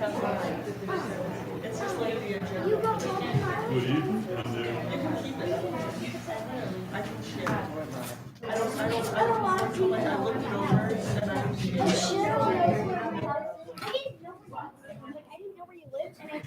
It's just like the agenda. You can keep it. I can share it. I don't, like, I looked it over and I can share it. I didn't know where you lived, and I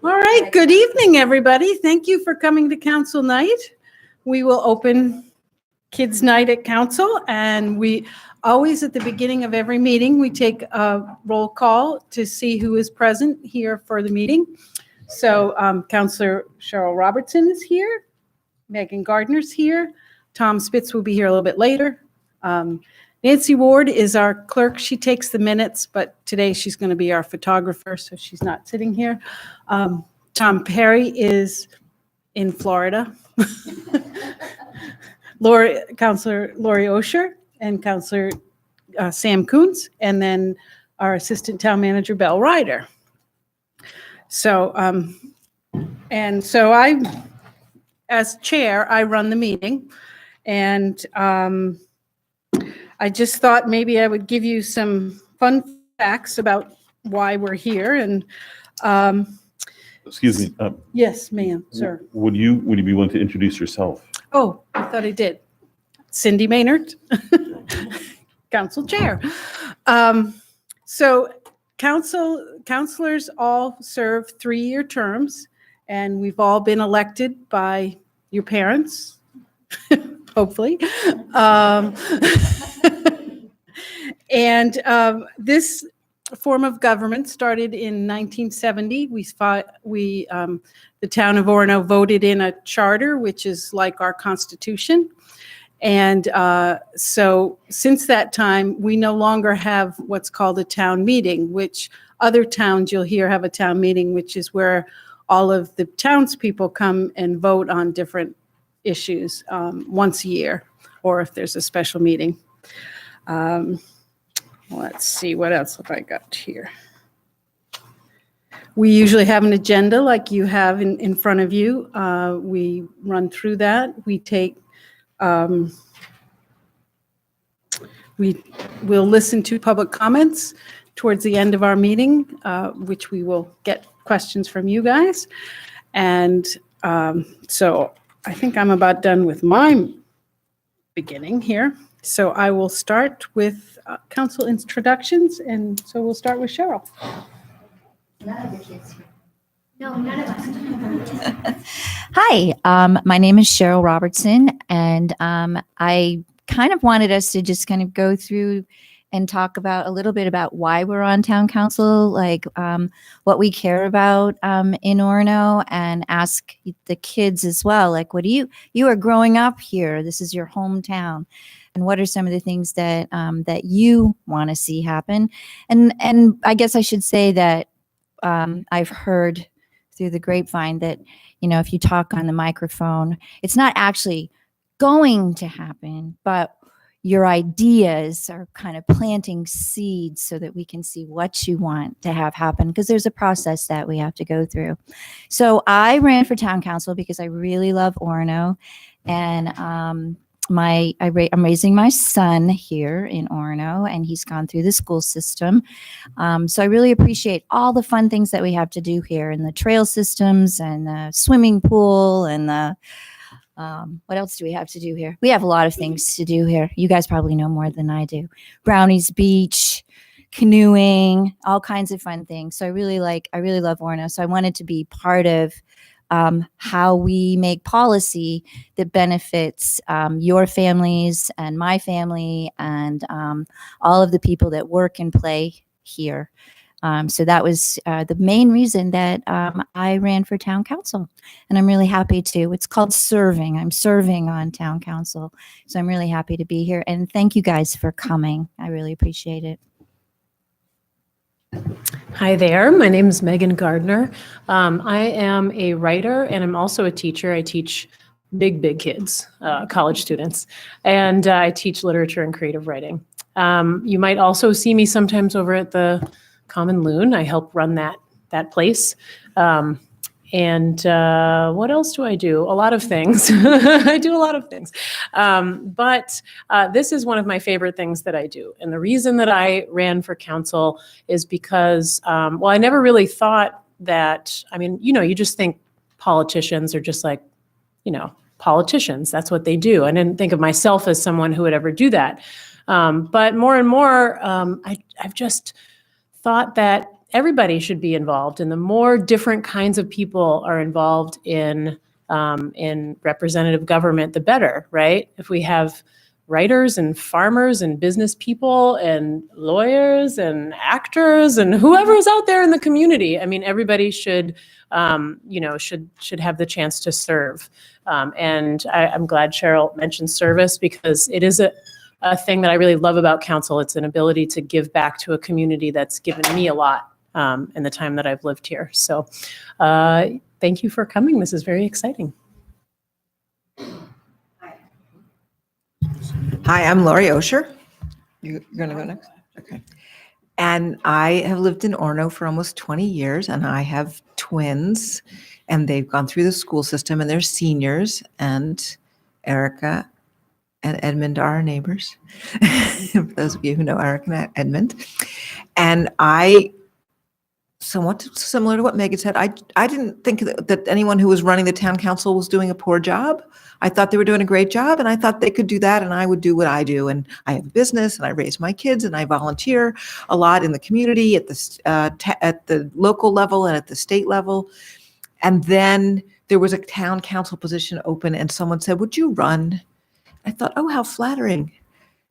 All right, good evening, everybody. Thank you for coming to council night. We will open kids' night at council, and we always at the beginning of every meeting, we take a roll call to see who is present here for the meeting. So Councillor Cheryl Robertson is here, Megan Gardner's here, Tom Spitz will be here a little bit later. Nancy Ward is our clerk. She takes the minutes, but today she's going to be our photographer, so she's not sitting here. Tom Perry is in Florida. Councillor Lori Osher and Councillor Sam Coons, and then our Assistant Town Manager, Belle Ryder. So, I, as chair, I run the meeting, and I just thought maybe I would give you some fun facts about why we're here. And excuse me. Yes, ma'am, sir. Would you be willing to introduce yourself? Oh, I thought I did. Cindy Maynard, council chair. So councilors all serve 3-year terms, and we've all been elected by your parents, hopefully. And this form of government started in 1970. The town of Orono voted in a charter, which is like our Constitution. And so since that time, we no longer have what's called a town meeting, which other towns you'll hear have a town meeting, which is where all of the townspeople come and vote on different issues once a year, or if there's a special meeting. Let's see, what else have I got here? We usually have an agenda like you have in front of you. We run through that. We take, we'll listen to public comments towards the end of our meeting, which we will get questions from you guys. And so I think I'm about done with my beginning here. So I will start with council introductions, and so we'll start with Cheryl. none of the kids. No, none of us. Hi, my name is Cheryl Robertson, and I kind of wanted us to just kind of go through and talk about a little bit about why we're on town council, like what we care about in Orono, and ask the kids as well, like, what do you are growing up here, this is your hometown, and what are some of the things that that you want to see happen? And I guess I should say that I've heard through the grapevine that, you know, if you talk on the microphone, it's not actually going to happen, but your ideas are kind of planting seeds so that we can see what you want to have happen, because there's a process that we have to go through. So I ran for town council because I really love Orono, and I'm raising my son here in Orono, and he's gone through the school system. So I really appreciate all the fun things that we have to do here, and the trail systems and the swimming pool and the what else do we have to do here? We have a lot of things to do here. You guys probably know more than I do. Brownies Beach, canoeing, all kinds of fun things. So I really love Orono. So I wanted to be part of how we make policy that benefits your families and my family and all of the people that work and play here. So that was the main reason that I ran for town council. And I'm really happy to. It's called serving. I'm serving on town council. So I'm really happy to be here. And thank you guys for coming. I really appreciate it. Hi there, my name is Megan Gardner. I am a writer and I'm also a teacher. I teach big kids, college students, and I teach literature and creative writing. You might also see me sometimes over at the Common Loon. I help run that place. And what else do I do? A lot of things. I do a lot of things. But this is one of my favorite things that I do. And the reason that I ran for council is because, well, I never really thought that, I mean, you just think politicians are just like, politicians. That's what they do. I didn't think of myself as someone who would ever do that. But more and more, I've just thought that everybody should be involved, and the more different kinds of people are involved in representative government, the better, right? If we have writers and farmers and business people and lawyers and actors and whoever is out there in the community, I mean, everybody should, should have the chance to serve. And I'm glad Cheryl mentioned service, because it is a thing that I really love about council. It's an ability to give back to a community that's given me a lot in the time that I've lived here. So thank you for coming. This is very exciting. Hi, I'm Lori Osher. You're going to go next? Okay. And I have lived in Orono for almost 20 years, and I have twins, and they've gone through the school system, and they're seniors, and Erica and Edmund are our neighbors, for those of you who know Erica and Edmund. And I, somewhat similar to what Megan said, I didn't think that anyone who was running the town council was doing a poor job. I thought they were doing a great job, and I thought they could do that, and I would do what I do. And I have a business, and I raise my kids, and I volunteer a lot in the community at the local level and at the state level. And then there was a town council position open, and someone said, "Would you run?" I thought, oh, how flattering.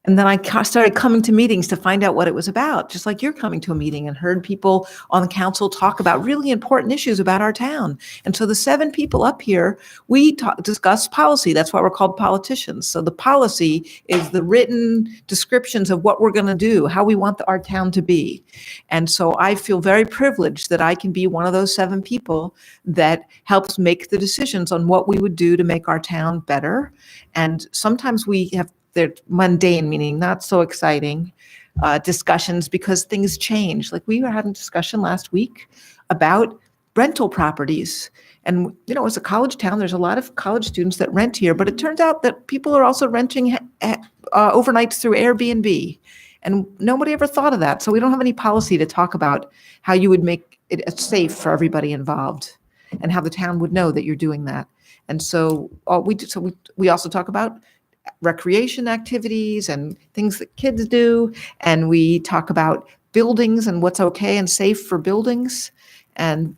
And then I started coming to meetings to find out what it was about, just like you're coming to a meeting, and heard people on the council talk about really important issues about our town. And so the 7 people up here, we discuss policy. That's why we're called politicians. So the policy is the written descriptions of what we're going to do, how we want our town to be. And so I feel very privileged that I can be one of those 7 people that helps make the decisions on what we would do to make our town better. And sometimes we have they're mundane, meaning not so exciting discussions, because things change. Like we were having a discussion last week about rental properties. And, it's a college town. There's a lot of college students that rent here, but it turns out that people are also renting overnights through Airbnb. And nobody ever thought of that. So we don't have any policy to talk about how you would make it safe for everybody involved, and how the town would know that you're doing that. And so we also talk about recreation activities and things that kids do. And we talk about buildings and what's okay and safe for buildings. And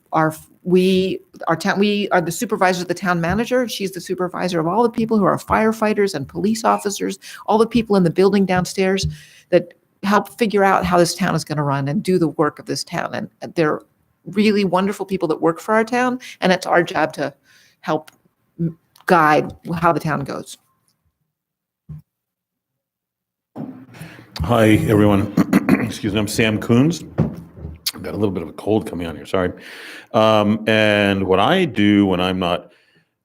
we are the supervisor of the town manager. She's the supervisor of all the people who are firefighters and police officers, all the people in the building downstairs that help figure out how this town is going to run and do the work of this town. And they're really wonderful people that work for our town. And it's our job to help guide how the town goes. Hi, everyone. Excuse me. I'm Sam Coons. I've got a little bit of a cold coming on here. Sorry. And what I do when I'm not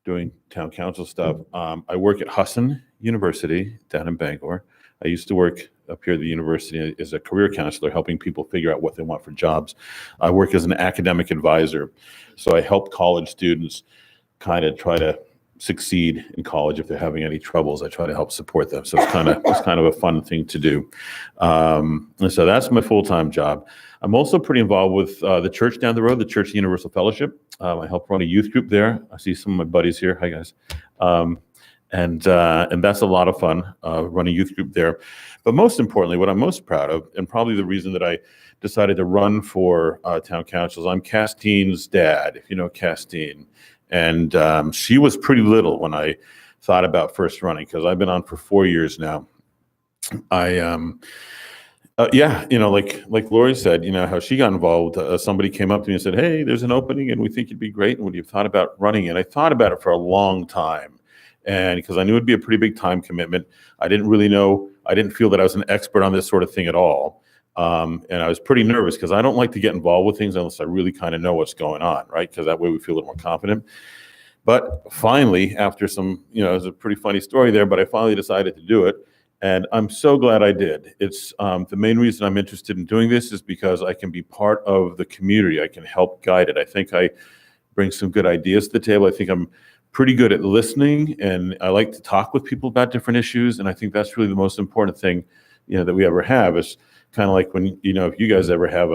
doing town council stuff, I work at Husson University down in Bangor. I used to work up here at the university as a career counselor, helping people figure out what they want for jobs. I work as an academic advisor. So I help college students kind of try to succeed in college. If they're having any troubles, I try to help support them. So it's kind of a fun thing to do. And so that's my full-time job. I'm also pretty involved with the church down the road, the Church of Universal Fellowship. I help run a youth group there. I see some of my buddies here. Hi, guys. And that's a lot of fun, running a youth group there. But most importantly, what I'm most proud of, and probably the reason that I decided to run for town council, is I'm Castine's dad, if you know Castine. And she was pretty little when I thought about first running, because I've been on for 4 years now. Yeah, like Lori said, how she got involved. Somebody came up to me and said, "Hey, there's an opening, and we think you'd be great. And would you have thought about running it?" I thought about it for a long time, and because I knew it'd be a pretty big time commitment, I didn't really know. I didn't feel that I was an expert on this sort of thing at all, and I was pretty nervous because I don't like to get involved with things unless I really kind of know what's going on, right? Because that way we feel a little more confident. But finally, after some, it was a pretty funny story there, but I finally decided to do it. And I'm so glad I did. It's the main reason I'm interested in doing this is because I can be part of the community. I can help guide it. I think I bring some good ideas to the table. I think I'm pretty good at listening, and I like to talk with people about different issues. And I think that's really the most important thing, that we ever have. Is kind of like when, if you guys ever have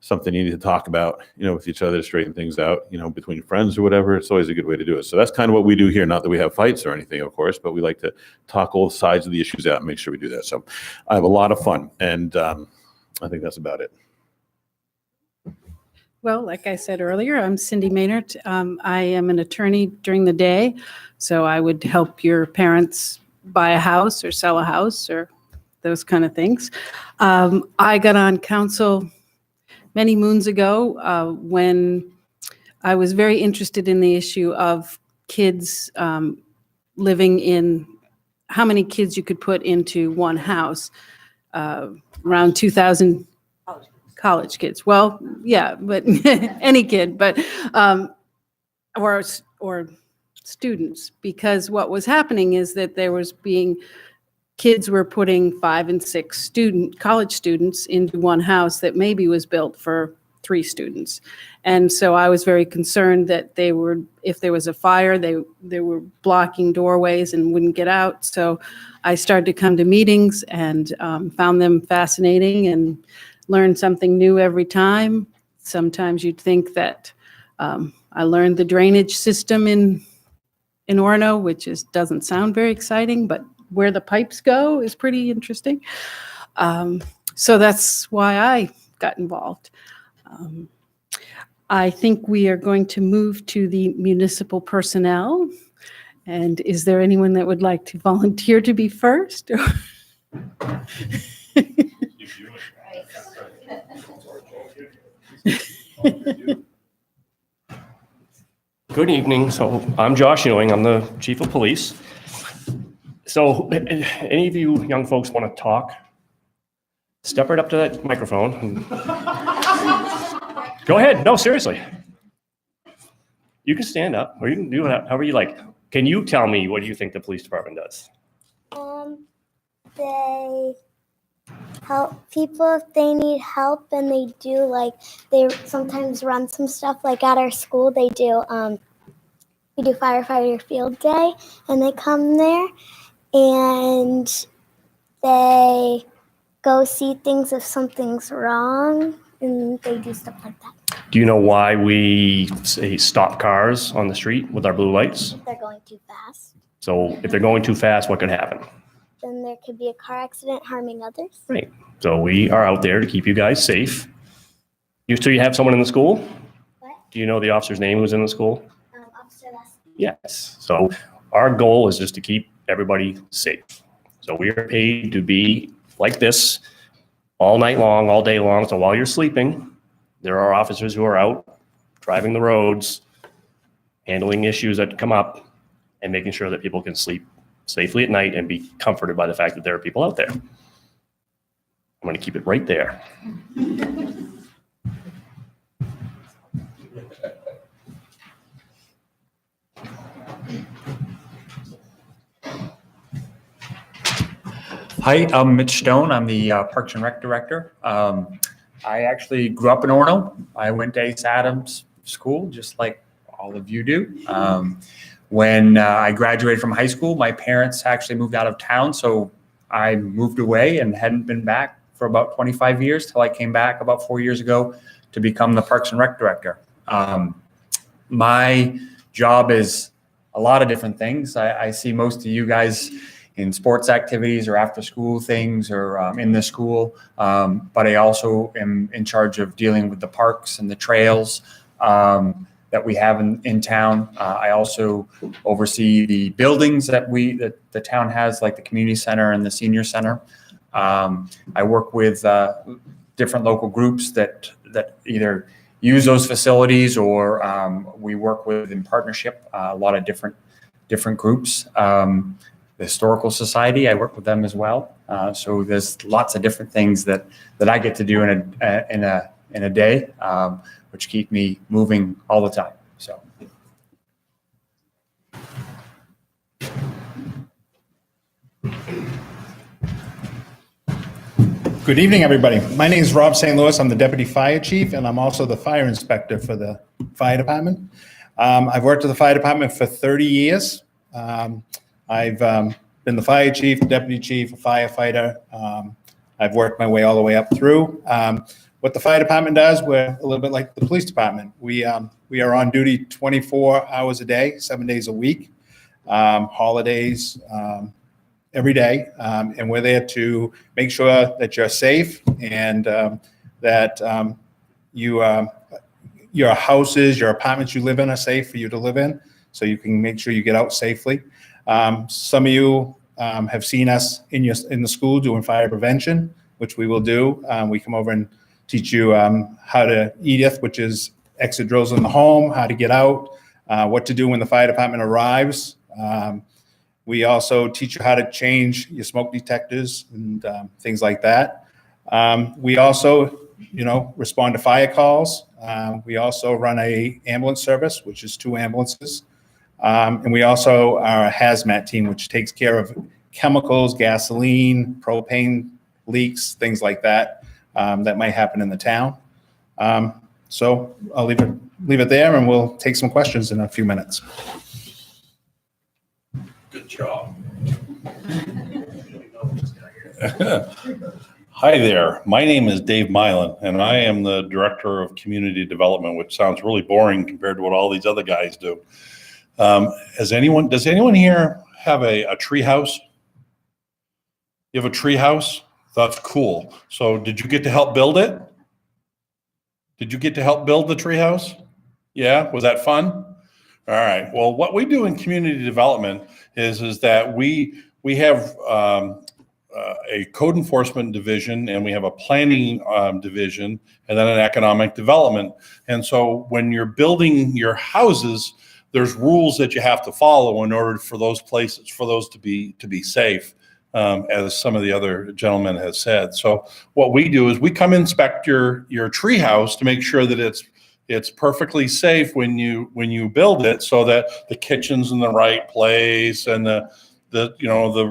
something you need to talk about, with each other to straighten things out, between friends or whatever, it's always a good way to do it. So that's kind of what we do here. Not that we have fights or anything, of course, but we like to talk all sides of the issues out and make sure we do that. So I have a lot of fun, and I think that's about it. Well, like I said earlier, I'm Cindy Maynard. I am an attorney during the day, so I would help your parents buy a house or sell a house or those kind of things. I got on council many moons ago when I was very interested in the issue of kids living in, how many kids you could put into one house, around 2,000 college kids. Well, yeah, but any kid, but or students, because what was happening is that kids were putting 5 and 6 college students into one house that maybe was built for 3 students. And so I was very concerned that if there was a fire, they were blocking doorways and wouldn't get out. So I started to come to meetings and found them fascinating and learned something new every time. Sometimes you'd think that I learned the drainage system in Orono, which doesn't sound very exciting, but where the pipes go is pretty interesting. So that's why I got involved. I think we are going to move to the municipal personnel. And is there anyone that would like to volunteer to be first? Good evening. So I'm Josh Ewing. I'm the chief of police. So any of you young folks want to talk, step right up to that microphone. And go ahead. No, seriously. You can stand up or you can do it however you like. Can you tell me what you think the police department does? They help people if they need help, and they do they sometimes run some stuff like at our school. They do we do firefighter field day, and they come there and they go see things if something's wrong, and they do stuff like that. Do you know why we say stop cars on the street with our blue lights? If they're going too fast. So if they're going too fast, what could happen? Then there could be a car accident harming others. Right. So we are out there to keep you guys safe. So you have someone in the school? What? Do you know the officer's name who's in the school? Officer Leslie. Yes. So our goal is just to keep everybody safe. So we are paid to be like this all night long, all day long. So while you're sleeping, there are officers who are out driving the roads, handling issues that come up, and making sure that people can sleep safely at night and be comforted by the fact that there are people out there. I'm going to keep it right there. Hi, I'm Mitch Stone. I'm the Parks and Rec Director. I actually grew up in Orono. I went to Ace Adams School, just like all of you do. When I graduated from high school, my parents actually moved out of town, so I moved away and hadn't been back for about 25 years till I came back about 4 years ago to become the Parks and Rec Director. My job is a lot of different things. I see most of you guys in sports activities or after school things or in the school. But I also am in charge of dealing with the parks and the trails that we have in town. I also oversee the buildings that the town has, like the community center and the senior center. I work with different local groups that either use those facilities or we work with in partnership, a lot of different groups. The Historical Society, I work with them as well. So there's lots of different things that I get to do in a day, which keep me moving all the time. So. Good evening, everybody. My name is Rob St. Louis. I'm the Deputy Fire Chief, and I'm also the Fire Inspector for the Fire Department. I've worked at the Fire Department for 30 years. I've been the Fire Chief, Deputy Chief, a firefighter. I've worked my way all the way up through. What the Fire Department does, we're a little bit like the Police Department. We are on duty 24 hours a day, 7 days a week, holidays, every day, and we're there to make sure that you're safe and that your houses, your apartments you live in are safe for you to live in, so you can make sure you get out safely. Some of you have seen us in the school doing fire prevention, which we will do. We come over and teach you how to EDIF, which is exit drills in the home, how to get out, what to do when the fire department arrives. We also teach you how to change your smoke detectors and things like that. We also, respond to fire calls. We also run a ambulance service, which is 2 ambulances. And we also are a hazmat team, which takes care of chemicals, gasoline, propane leaks, things like that, that might happen in the town. So I'll leave it there, and we'll take some questions in a few minutes. Good job. Hi there. My name is Dave Mylan, and I am the Director of Community Development, which sounds really boring compared to what all these other guys do. Does anyone here have a tree house? You have a tree house? That's cool. So did you get to help build it? Did you get to help build the tree house? Yeah, was that fun? All right. Well, what we do in community development is that we have a code enforcement division, and we have a planning division, and then an economic development. And so when you're building your houses, there's rules that you have to follow in order for those to be safe, as some of the other gentlemen have said. So what we do is we come inspect your tree house to make sure that it's perfectly safe when you build it, so that the kitchen's in the right place, and the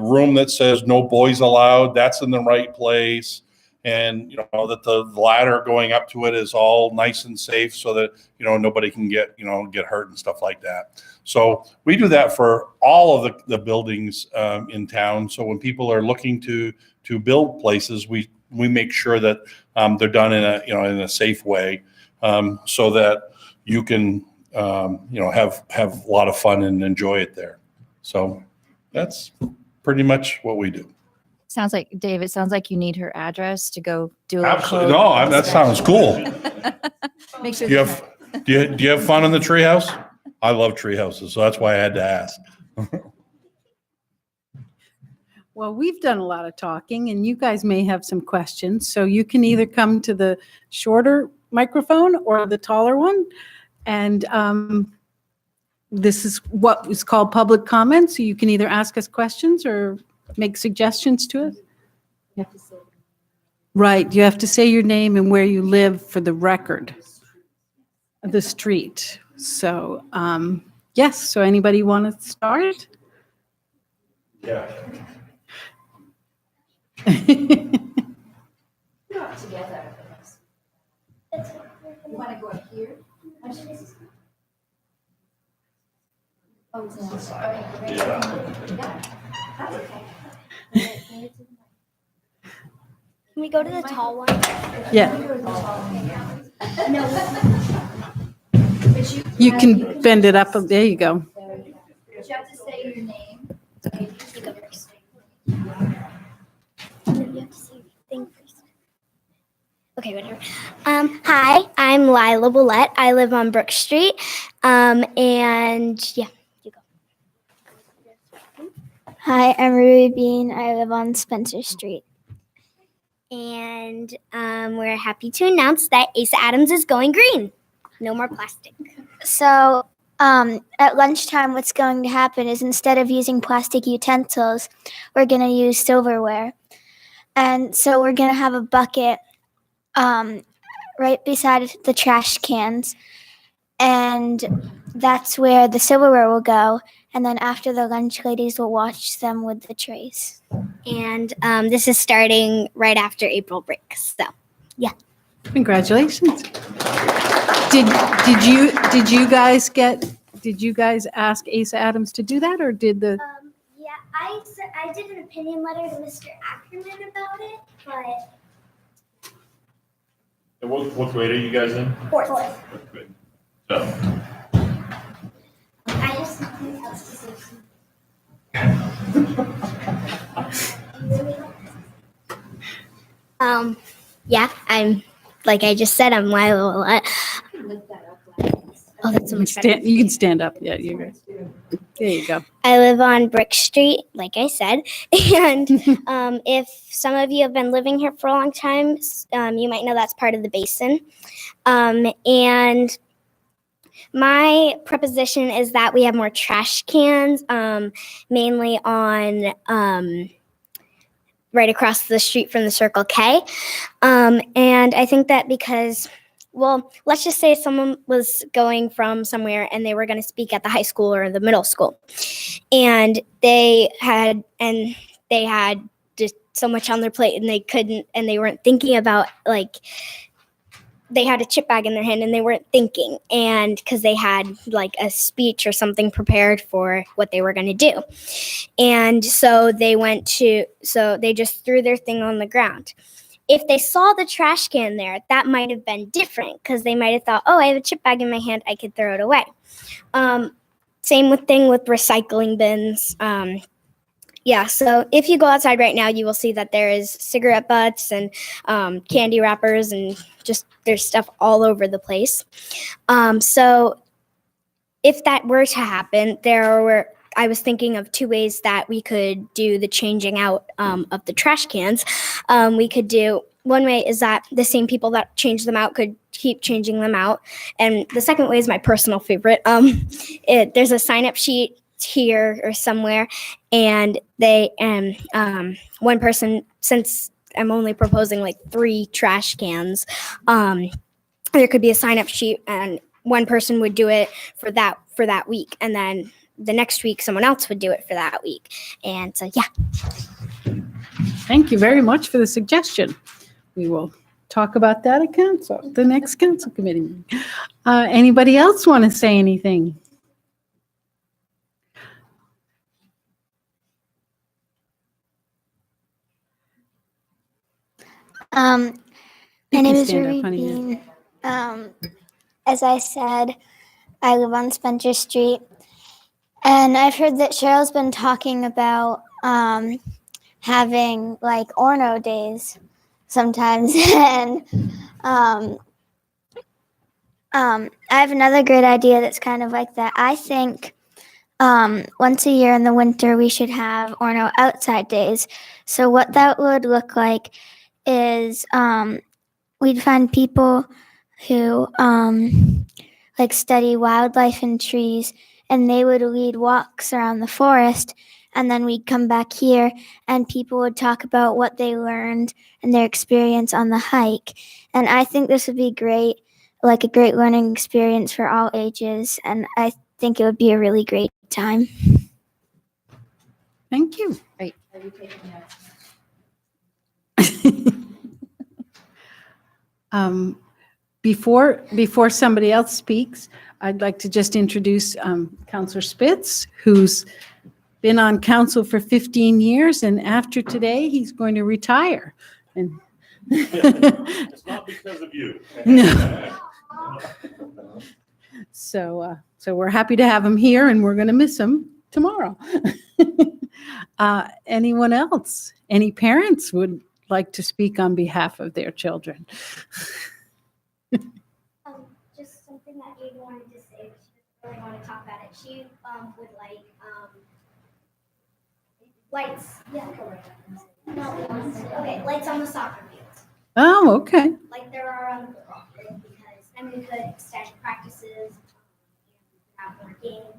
room that says no boys allowed, that's in the right place, and that the ladder going up to it is all nice and safe, so that nobody can get hurt and stuff like that. So we do that for all of the buildings in town. So when people are looking to build places, we make sure that they're done in a safe way, so that you can have a lot of fun and enjoy it there. So that's pretty much what we do. Sounds like, Dave, it sounds like you need her address to go do a Absolutely. No, that sounds cool. Make sure. Do you have fun in the treehouse? I love tree houses, so that's why I had to ask. Well, we've done a lot of talking, and you guys may have some questions. So you can either come to the shorter microphone or the taller one. And this is what is called public comment. So you can either ask us questions or make suggestions to us. Right. You have to say your name and where you live for the record. The street. So, yes. So anybody want to start? Yeah. You want to go up here? Oh, sorry. Okay. Yeah. That's okay. Can we go to the tall one? Yeah. No. You can bend it up. There you go. But you have to say your name. You go first. You have to say your thing first. Okay, whatever. Hi, I'm Lila Willette. I live on Brook Street. And yeah, you go. Hi, I'm Ruby Bean. I live on Spencer Street. And we're happy to announce that Asa Adams is going green. No more plastic. So at lunchtime, what's going to happen is instead of using plastic utensils, we're going to use silverware. And so we're going to have a bucket right beside the trash cans. And that's where the silverware will go. And then after the lunch ladies will watch them with the trays. And this is starting right after April break. So, yeah. Congratulations. Did you guys ask Asa Adams to do that, or did the? Yeah, I did an opinion letter to Mr. Ackerman about it, but. And what grade are you guys in? Fourth. Good. So, I have something else to say. Yeah, I'm, like I just said, I'm liable a lot. Oh, that's so much better. You can stand up. Yeah, you're good. There you go. I live on Brick Street, like I said, and if some of you have been living here for a long time, you might know that's part of the basin. And my proposition is that we have more trash cans, mainly on right across the street from the Circle K. And I think that because, well, let's just say someone was going from somewhere and they were going to speak at the high school or the middle school, and they had just so much on their plate, and they weren't thinking about, like, they had a chip bag in their hand and they weren't thinking, and because they had like a speech or something prepared for what they were going to do. And so they just threw their thing on the ground. If they saw the trash can there, that might have been different, because they might have thought, oh, I have a chip bag in my hand, I could throw it away. Same thing with recycling bins. Yeah, so if you go outside right now, you will see that there is cigarette butts and candy wrappers, and just there's stuff all over the place. So if that were to happen, I was thinking of two ways that we could do the changing out of the trash cans. We could do, one way is that the same people that change them out could keep changing them out. And the second way is my personal favorite. There's a sign-up sheet here or somewhere, and one person, since I'm only proposing like 3 trash cans, there could be a sign-up sheet, and one person would do it for that week, and then the next week someone else would do it for that week. And so, yeah. Thank you very much for the suggestion. We will talk about that at the next council committee meeting. Anybody else want to say anything? My You name can is stand up, Ruby honey. Bean. As I said, I live on Spencer Street, and I've heard that Cheryl's been talking about having like Orono days sometimes, and I have another great idea that's kind of like that. I think once a year in the winter we should have Orono outside days. So what that would look like is we'd find people who like study wildlife and trees, and they would lead walks around the forest, and then we'd come back here and people would talk about what they learned and their experience on the hike. And I think this would be great, like a great learning experience for all ages, and I think it would be a really great time. Thank you. Great. Before somebody else speaks, I'd like to just introduce Councillor Spitz, who's been on council for 15 years, and after today, he's going to retire. And it's not because of you. No. So we're happy to have him here, and we're going to miss him tomorrow. Anyone else? Any parents would like to speak on behalf of their children? Just something that Ada wanted to say. She doesn't really want to talk about it. She would like lights. Yeah. Okay, lights on the soccer field. Oh, okay. Like there are on the football field, because then we could extend practices, and have more games,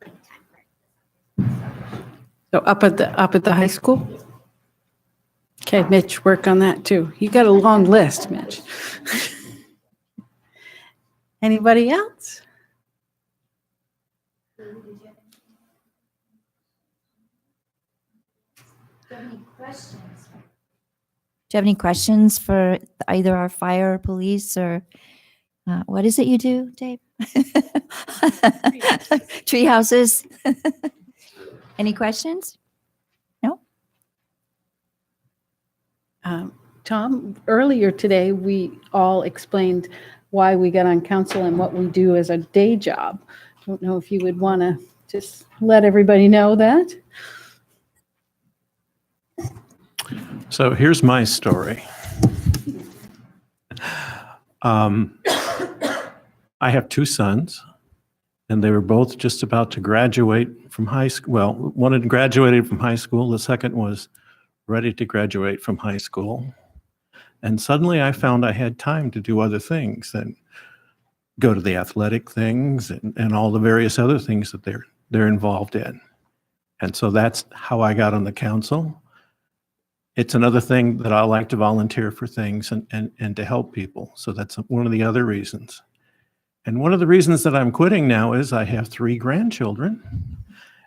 like time for it. So up at the high school? Okay, Mitch, work on that too. You got a long list, Mitch. Anybody else? Do you have any questions for either our fire or police or what is it you do, Dave? Tree houses. Any questions? No? Tom, earlier today, we all explained why we got on council and what we do as a day job. Don't know if you would want to just let everybody know that. So here's my story. I have two sons, and they were both just about to graduate from high school. Well, one had graduated from high school. The second was ready to graduate from high school. And suddenly I found I had time to do other things and go to the athletic things and all the various other things that they're involved in. And so that's how I got on the council. It's another thing that I like to volunteer for things and to help people. So that's one of the other reasons. And one of the reasons that I'm quitting now is I have 3 grandchildren,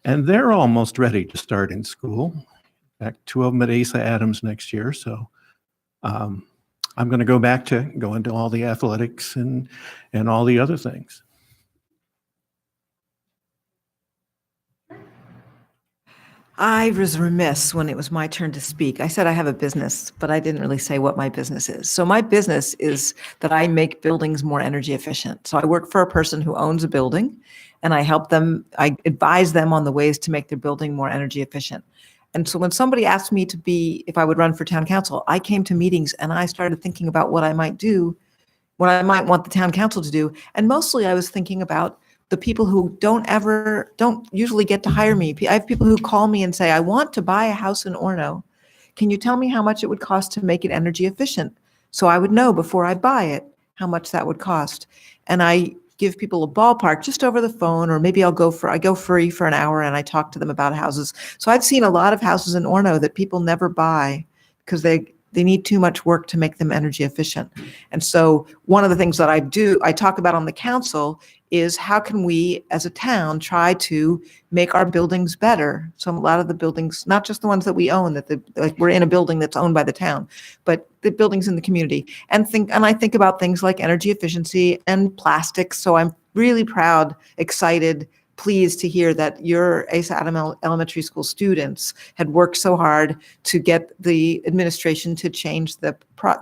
and they're almost ready to start in school. In fact, 2 of them at Asa Adams next year. So I'm going to go back to go into all the athletics and all the other things. I was remiss when it was my turn to speak. I said I have a business, but I didn't really say what my business is. So my business is that I make buildings more energy efficient. So I work for a person who owns a building, and I help them, I advise them on the ways to make their building more energy efficient. And so when somebody asked me if I would run for town council, I came to meetings and I started thinking about what I might do, what I might want the town council to do. And mostly I was thinking about the people who don't usually get to hire me. I have people who call me and say, I want to buy a house in Orono. Can you tell me how much it would cost to make it energy efficient? So I would know before I buy it how much that would cost. And I give people a ballpark just over the phone, or maybe I go free for an hour and I talk to them about houses. So I've seen a lot of houses in Orono that people never buy because they need too much work to make them energy efficient. And so one of the things that I talk about on the council is how can we as a town try to make our buildings better? So a lot of the buildings, not just the ones that we own, like we're in a building that's owned by the town, but the buildings in the community. And I think about things like energy efficiency and plastics. So I'm really proud, excited, pleased to hear that your Asa Adams Elementary School students had worked so hard to get the administration to change the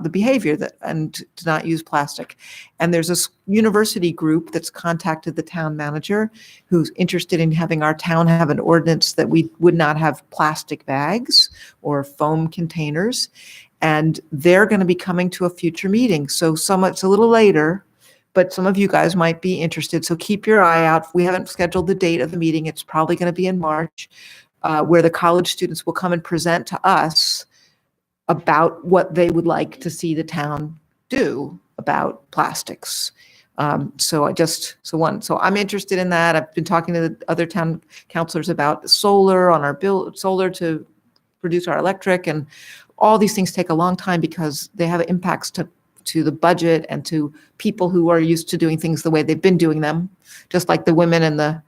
behavior and to not use plastic. And there's a university group that's contacted the town manager who's interested in having our town have an ordinance that we would not have plastic bags or foam containers. And they're going to be coming to a future meeting. So it's a little later, but some of you guys might be interested. So keep your eye out. We haven't scheduled the date of the meeting. It's probably going to be in March, where the college students will come and present to us about what they would like to see the town do about plastics. So I'm interested in that. I've been talking to the other town councilors about solar on our solar to produce our electric, and all these things take a long time because they have impacts to the budget and to people who are used to doing things the way they've been doing them, just like the women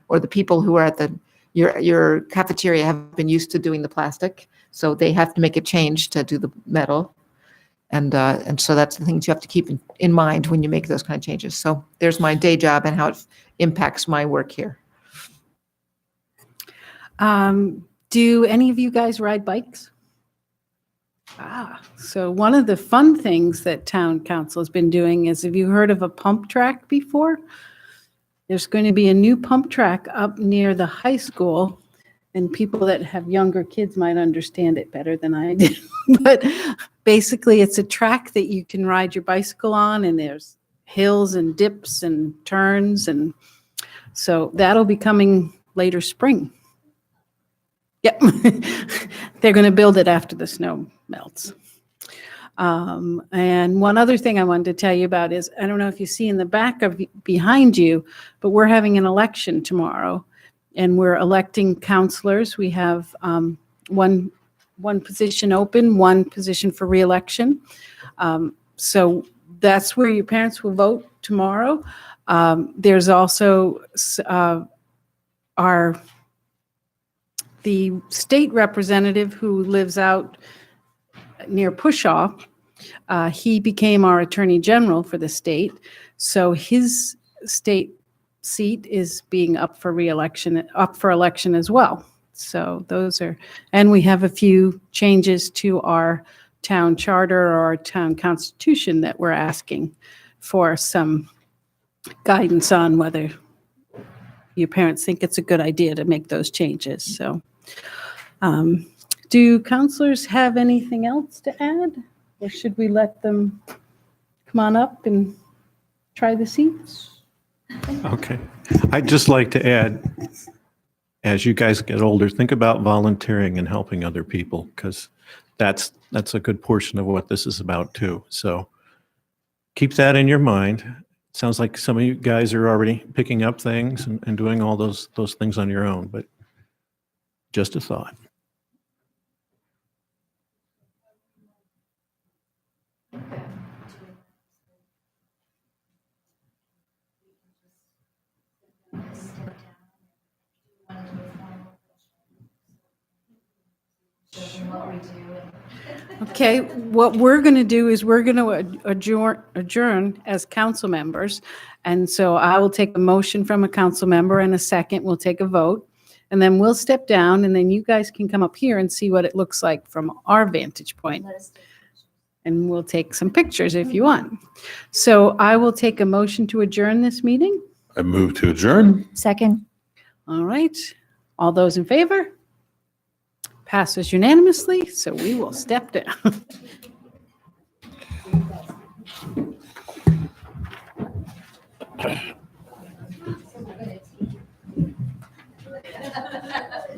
or the people who are at your cafeteria have been used to doing the plastic. So they have to make a change to do the metal. And so that's the things you have to keep in mind when you make those kind of changes. So there's my day job and how it impacts my work here. Do any of you guys ride bikes? So one of the fun things that town council has been doing is, have you heard of a pump track before? There's going to be a new pump track up near the high school, and people that have younger kids might understand it better than I do. But basically it's a track that you can ride your bicycle on, and there's hills and dips and turns. And so that'll be coming later spring. Yep. They're going to build it after the snow melts. And one other thing I wanted to tell you about is, I don't know if you see in the back of behind you, but we're having an election tomorrow, and we're electing counselors. We have one position open, one position for reelection. So that's where your parents will vote tomorrow. There's also the state representative who lives out near Pushaw. He became our attorney general for the state. So his state seat is being up for election as well. So those are, and we have a few changes to our town charter or our town constitution that we're asking for some guidance on whether your parents think it's a good idea to make those changes. So do counselors have anything else to add, or should we let them come on up and try the seats? Okay. I'd just like to add, as you guys get older, think about volunteering and helping other people, because that's a good portion of what this is about too. So keep that in your mind. It sounds like some of you guys are already picking up things and doing all those things on your own, but just a thought. Okay, what we're going to do is we're going to adjourn as council members. And so I will take a motion from a council member, and a second, we'll take a vote. And then we'll step down, and then you guys can come up here and see what it looks like from our vantage point. And we'll take some pictures if you want. So I will take a motion to adjourn this meeting. I move to adjourn. Second. All right. All those in favor? Passes unanimously, so we will step down.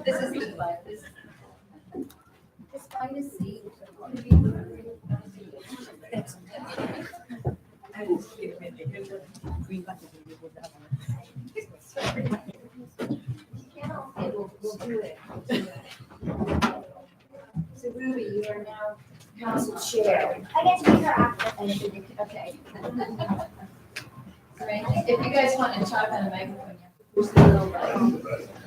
This is the fun. It's fun to see. So Ruby, you are now council chair. I get to be her after. Okay. If you guys want to talk on the microphone, you have to push the little button.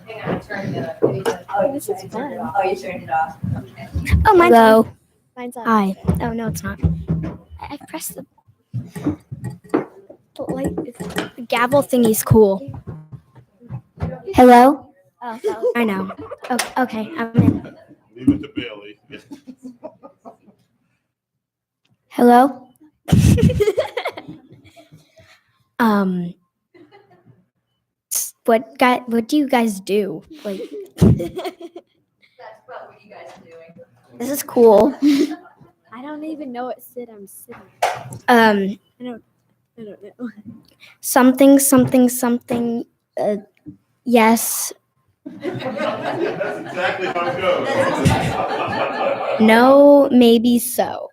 Hang on, I'm turning it up. Oh, This is fun. Oh, you turned it off. Okay. Oh, mine's Hello. on. Mine's on. Hi. Oh, no, it's not. I pressed the light. The gavel thingy's cool. Hello. Oh, I know. Okay, I'm in. Leave it to Bailey. Hello. What do you guys do? Like, That's about what you guys are doing. This is cool. I don't even know what I'm sitting. Um, I don't know. something. Yes. That's exactly how it goes. No. Maybe so.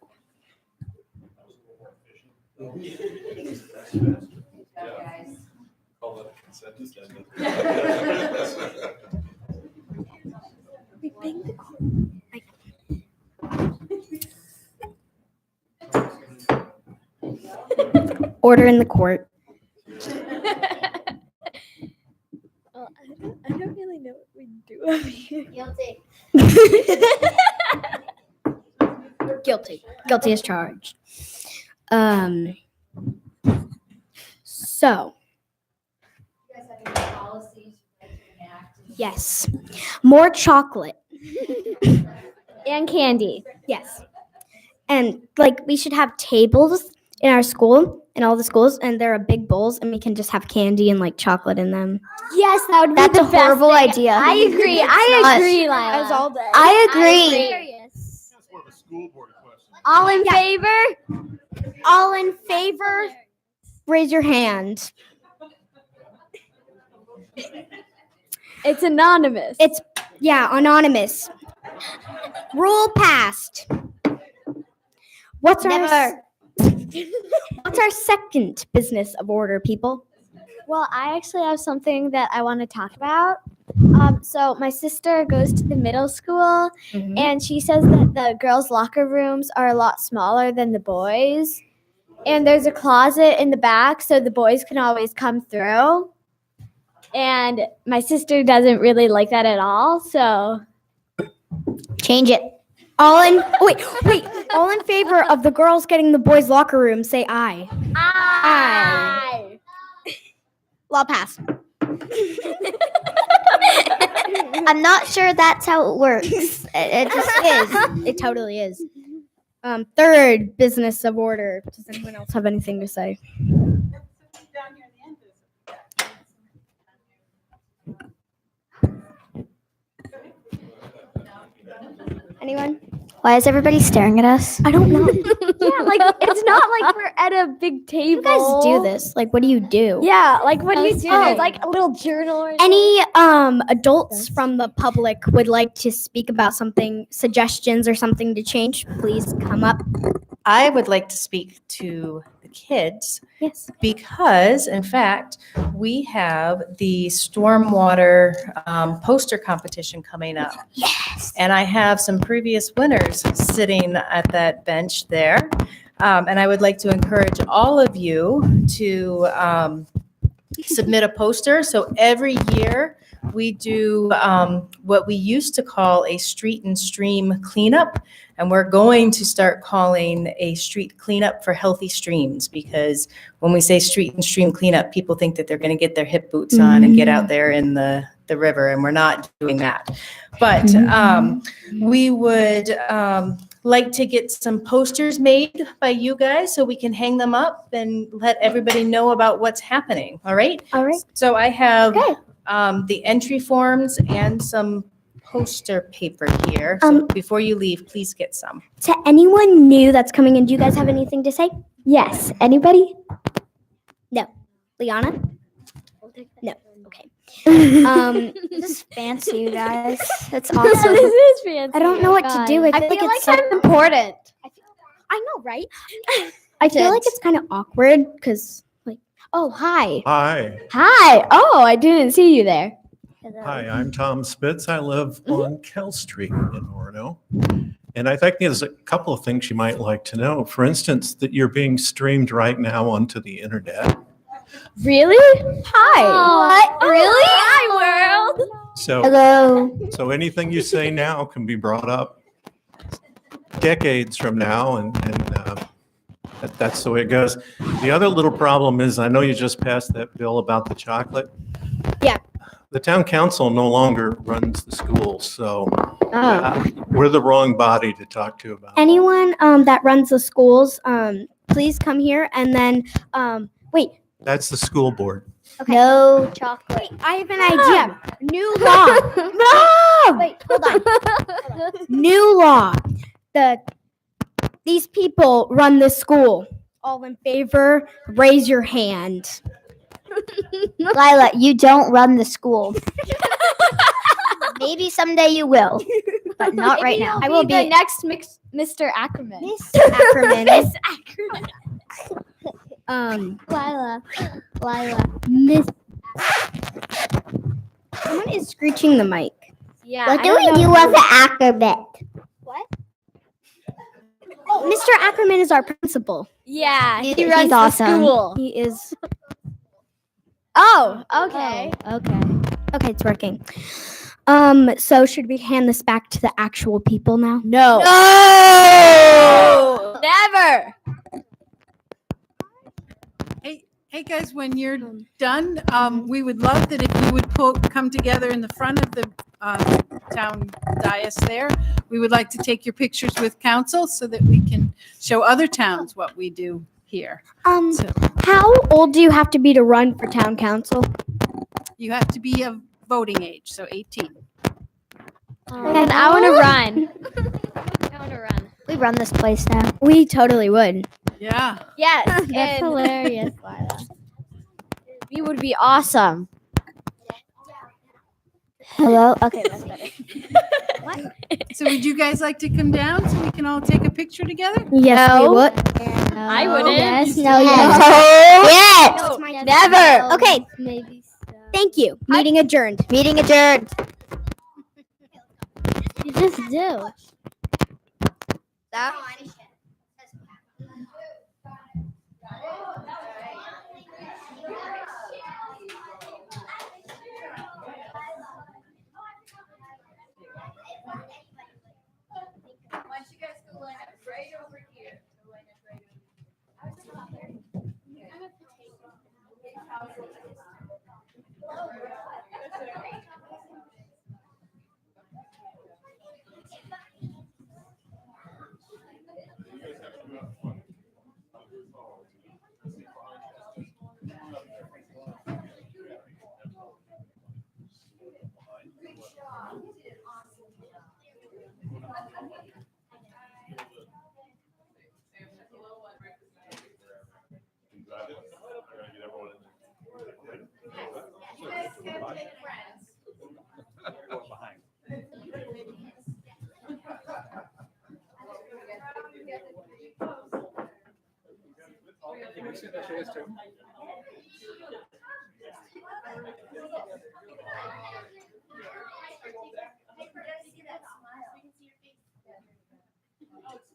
We banged the court. Order in the court. Well, I don't really know what we do over here. Guilty. Guilty as charged. So. You guys have any policies you like to enact? Yes. More chocolate. And candy. Yes. And like we should have tables in our school, in all the schools, and there are big bowls, and we can just have candy and like chocolate in them. Yes, that would be That's the a best horrible thing. idea. I agree. I agree, Lila. As all day. I agree. That's more of a school board question. All in favor? All in favor? Raise your hand. It's anonymous. It's Yeah, anonymous. Rule passed. What's our What's our second business of order, people? Well, I actually have something that I want to talk about. So my sister goes to the middle school, and she says that the girls' locker rooms are a lot smaller than the boys. And there's a closet in the back, so the boys can always come through. And my sister doesn't really like that at all, so Change it. All in favor of the girls getting the boys' locker room, say aye. Aye. Law passed. I'm not sure that's how it works. It just is. It totally is. Third business of order. Does anyone else have anything to say? Anyone? Why is everybody staring at us? I don't know. yeah, like it's not like we're at a big table. You guys do this. Like, what do you do? Yeah, like what do you do? Oh. There's like a little journal. Or Any adults from the public would like to speak about something, suggestions or something to change, please come up. I would like to speak to the kids. Yes. Because, in fact, we have the stormwater poster competition coming up. Yes. And I have some previous winners sitting at that bench there. And I would like to encourage all of you to submit a poster. So every year we do what we used to call a street and stream cleanup. And we're going to start calling a street cleanup for healthy streams, because when we say street and stream cleanup, people think that they're going to get their hip boots on and get out there in the river, and we're not doing that. But we would like to get some posters made by you guys so we can hang them up and let everybody know about what's happening. All right? All right. So I have the entry forms and some poster paper here. So before you leave, please get some. To anyone new that's coming in, do you guys have anything to say? yes. Anybody? No. Liana? No. Okay. This is fancy, you guys. That's awesome. This is fancy. I don't know what to do. I feel like it's kind of important. I know, right? I feel like it's kind of awkward because, like, oh, hi. Hi. Hi. Oh, I didn't see you there. Hi, I'm Tom Spitz. I live on Kell Street in Orono. And I think there's a couple of things you might like to know. For instance, that you're being streamed right now onto the internet. Really? Hi. What? Really? Hi, world. So, Hello. so anything you say now can be brought up decades from now, and that's the way it goes. The other little problem is, I know you just passed that bill about the chocolate. Yeah. The town council no longer runs the schools, so we're the wrong body to talk to about it. Anyone that runs the schools, please come here and then, wait. That's the school board. Okay. No chocolate. I have an idea. New law. No. Wait, hold on. New law. These people run this school. All in favor, raise your hand. Lila, you don't run the school. Maybe someday you will, but not right now. I will be the next Mr. Ackerman. Mr. Ackerman. Miss Ackerman. Lila. Miss. Someone is screeching the mic. Yeah. What do we do with the Ackerman? What? Oh, Mr. Ackerman is our principal. Yeah. He's He runs awesome. the school. He is. Oh, okay. Okay, it's working. So should we hand this back to the actual people now? No. Never. Hey guys, when you're done, we would love that if you would come together in the front of the town dais there. We would like to take your pictures with council so that we can show other towns what we do here. So How old do you have to be to run for town council? you have to be of voting age, so 18. And I want to run. I want to run. We run this place now. We totally would. Yeah. Yes. That's and hilarious. we would be awesome. Hello. Okay, that's better. So would you guys like to come down so we can all take a picture together? Yes, we would. I wouldn't. Yes. No, Yes. yes. Never. Okay. Maybe so. Thank you. Meeting adjourned. Meeting adjourned. You just do. Once you guys go line up right over here. Go line up right over here.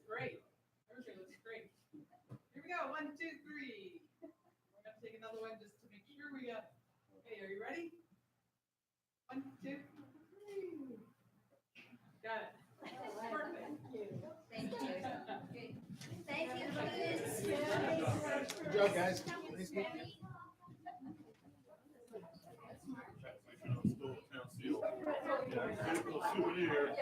Great. Everything looks great. Here we go. 1, 2, 3. We're gonna take another one just to make sure we got. Okay, are you ready? 1, 2, 3. Got it. Perfect. Thank you. Thank you. Good job, guys. Nice meeting you. Souvenir.